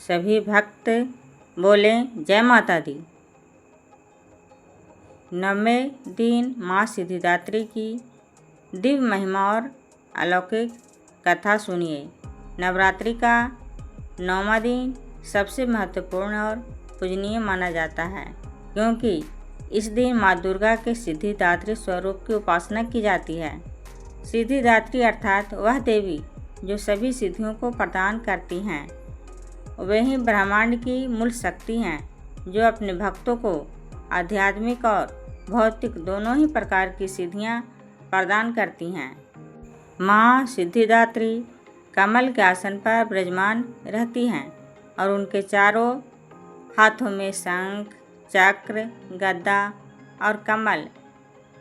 सभी भक्त बोले जय माता दी। 9वें दिन माँ सिद्धिदात्री की दिव्य महिमा और अलौकिक कथा सुनिए। नवरात्रि का 9वां दिन सबसे महत्वपूर्ण और पूजनीय माना जाता है, क्योंकि इस दिन माँ दुर्गा के सिद्धिदात्री स्वरूप की उपासना की जाती है। सिद्धिदात्री अर्थात वह देवी जो सभी सिद्धियों को प्रदान करती हैं। वही ब्रह्मांड की मूल शक्ति हैं, जो अपने भक्तों को आध्यात्मिक और भौतिक दोनों ही प्रकार की सिद्धियां प्रदान करती हैं। माँ सिद्धिदात्री कमल के आसन पर विराजमान रहती हैं और उनके चारों हाथों में शंख, चक्र, गदा और कमल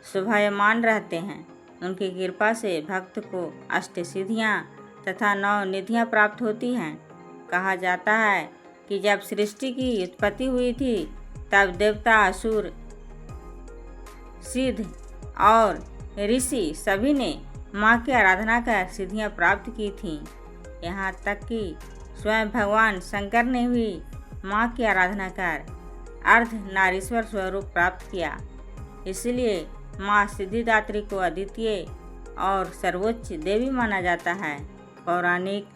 शोभायमान रहते हैं। उनकी कृपा से भक्त को अष्टसिद्धियाँ तथा 9 निधियाँ प्राप्त होती हैं। कहा जाता है कि जब सृष्टि की उत्पत्ति हुई थी, तब देवता, असुर, सिद्ध और ऋषि सभी ने माँ की आराधना कर सिद्धियाँ प्राप्त की थीं। यहाँ तक कि स्वयं भगवान शंकर ने भी माँ की आराधना कर अर्ध नारीश्वर स्वरूप प्राप्त किया। इसलिए माँ सिद्धिदात्री को अद्वितीय और सर्वोच्च देवी माना जाता है। पौराणिक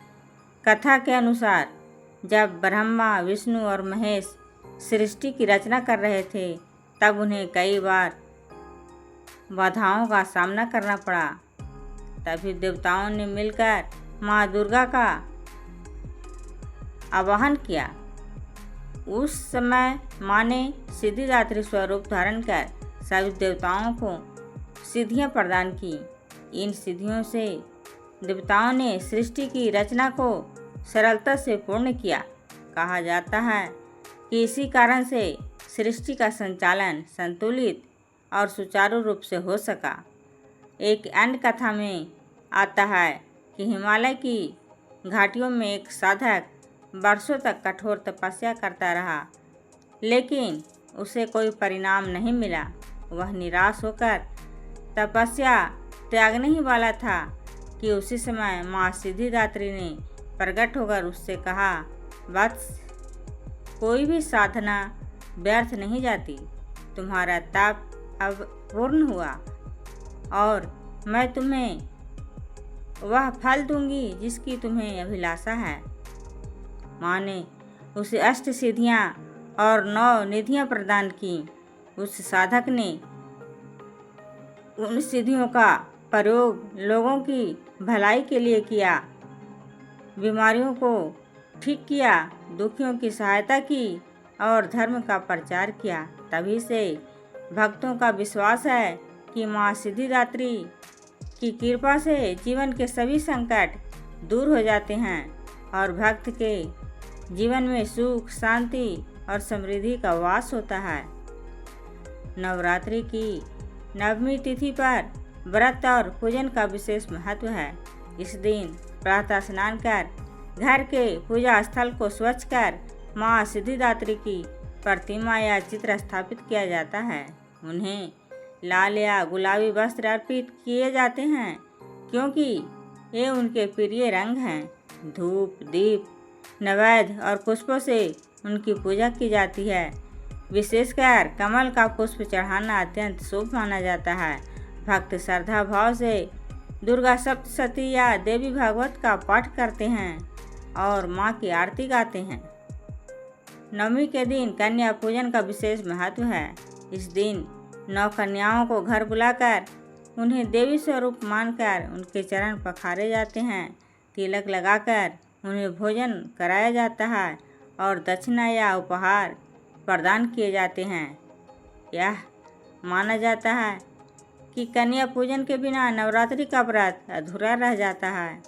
कथा के अनुसार जब ब्रह्मा, विष्णु और महेश सृष्टि की रचना कर रहे थे, तब उन्हें कई बार बाधाओं का सामना करना पड़ा। तभी देवताओं ने मिलकर माँ दुर्गा का आवाहन किया। उस समय माँ ने सिद्धिदात्री स्वरूप धारण कर सभी देवताओं को सिद्धियाँ प्रदान की। इन सिद्धियों से देवताओं ने सृष्टि की रचना को सरलता से पूर्ण किया। कहा जाता है कि इसी कारण से सृष्टि का संचालन संतुलित और सुचारू रूप से हो सका। एक अन्य कथा में आता है कि हिमालय की घाटियों में एक साधक वर्षों तक कठोर तपस्या करता रहा, लेकिन उसे कोई परिणाम नहीं मिला। वह निराश होकर तपस्या त्यागने ही वाला था कि उसी समय माँ सिद्धिदात्री ने प्रकट होकर उससे कहा, वत्स, कोई भी साधना व्यर्थ नहीं जाती। तुम्हारा तप अब पूर्ण हुआ और मैं तुम्हें वह फल दूंगी जिसकी तुम्हें अभिलाषा है। माँ ने उसे अष्ट सिद्धियाँ और 9 निधियाँ प्रदान की। उस साधक ने उन सिद्धियों का प्रयोग लोगों की भलाई के लिए किया, बीमारियों को ठीक किया, दुखियों की सहायता की और धर्म का प्रचार किया। तभी से भक्तों का विश्वास है कि माँ सिद्धिदात्री की कृपा से जीवन के सभी संकट दूर हो जाते हैं और भक्त के जीवन में सुख, शांति और समृद्धि का वास होता है। नवरात्रि की 9वीं तिथि पर व्रत और पूजन का विशेष महत्व है। इस दिन प्रातः स्नान कर घर के पूजा स्थल को स्वच्छ कर माँ सिद्धिदात्री की प्रतिमा या चित्र स्थापित किया जाता है। उन्हें लाल या गुलाबी वस्त्र अर्पित किए जाते हैं, क्योंकि ये उनके प्रिय रंग हैं। धूप, दीप, नैवेद्य और पुष्पों से उनकी पूजा की जाती है। विशेषकर कमल का पुष्प चढ़ाना अत्यंत शुभ माना जाता है। भक्त श्रद्धा भाव से दुर्गा सप्तशती या देवी भागवत का पाठ करते हैं और माँ की आरती गाते हैं। 9वीं के दिन कन्या पूजन का विशेष महत्व है। इस दिन 9 कन्याओं को घर बुलाकर उन्हें देवी स्वरूप मानकर उनके चरण पखारे जाते हैं। तिलक लगाकर उन्हें भोजन कराया जाता है और दक्षिणा या उपहार प्रदान किए जाते हैं। यह माना जाता है कि कन्या पूजन के बिना नवरात्रि का व्रत अधूरा रह जाता है।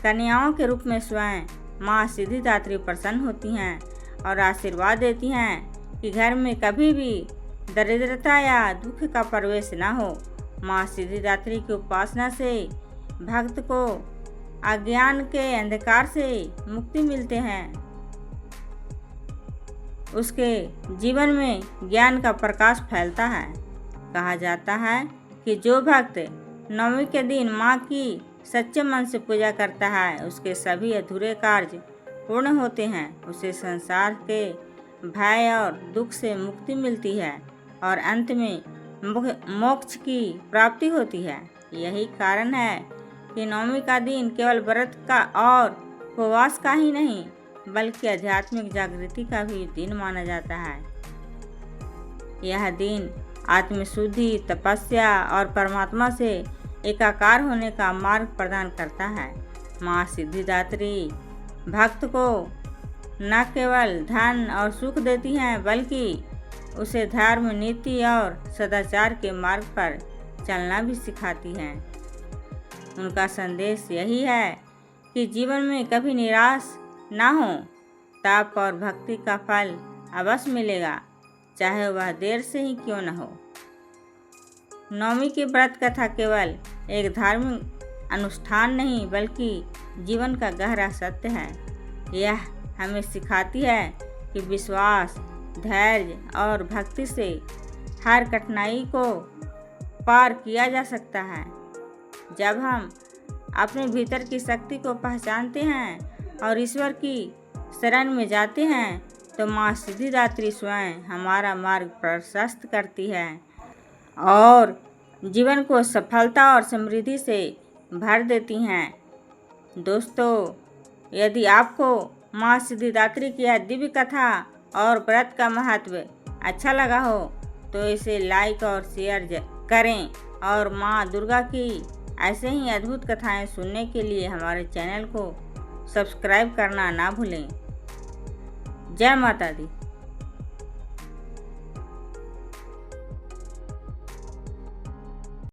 कन्याओं के रूप में स्वयं माँ सिद्धिदात्री प्रसन्न होती हैं और आशीर्वाद देती हैं कि घर में कभी भी दरिद्रता या दुख का प्रवेश न हो। माँ सिद्धिदात्री की उपासना से भक्त को अज्ञान के अंधकार से मुक्ति मिलते हैं। उसके जीवन में ज्ञान का प्रकाश फैलता है। कहा जाता है कि जो भक्त 9वीं के दिन माँ की सच्चे मन से पूजा करता है, उसके सभी अधूरे कार्य पूर्ण होते हैं उसे संसार के भय और दुख से मुक्ति मिलती है और अंत में मोक्ष की प्राप्ति होती है। यही कारण है कि नवमी का दिन केवल व्रत का और उपवास का ही नहीं बल्कि आध्यात्मिक जागृति का भी दिन माना जाता है। यह दिन आत्मशुद्धि, तपस्या और परमात्मा से एकाकार होने का मार्ग प्रदान करता है। माँ सिद्धिदात्री भक्त को न केवल धन और सुख देती हैं बल्कि उसे धर्म, नीति और सदाचार के मार्ग पर चलना भी सिखाती हैं। उनका संदेश यही है कि जीवन में कभी निराश ना हो। तप और भक्ति का फल अवश्य मिलेगा, चाहे वह देर से ही क्यों न हो। नवमी की व्रत कथा केवल एक धार्मिक अनुष्ठान नहीं बल्कि जीवन का गहरा सत्य है। यह हमें सिखाती है कि विश्वास, धैर्य और भक्ति से हर कठिनाई को पार किया जा सकता है। जब हम अपने भीतर की शक्ति को पहचानते हैं और ईश्वर की शरण में जाते हैं तो माँ सिद्धिदात्री स्वयं हमारा मार्ग प्रशस्त करती है और जीवन को सफलता और समृद्धि से भर देती हैं। दोस्तों, यदि आपको माँ सिद्धिदात्री की यह दिव्य कथा और व्रत का महत्व अच्छा लगा हो तो इसे लाइक और शेयर करें और माँ दुर्गा की ऐसे ही अद्भुत कथाएं सुनने के लिए हमारे चैनल को सब्सक्राइब करना ना भूलें। जय माता दी।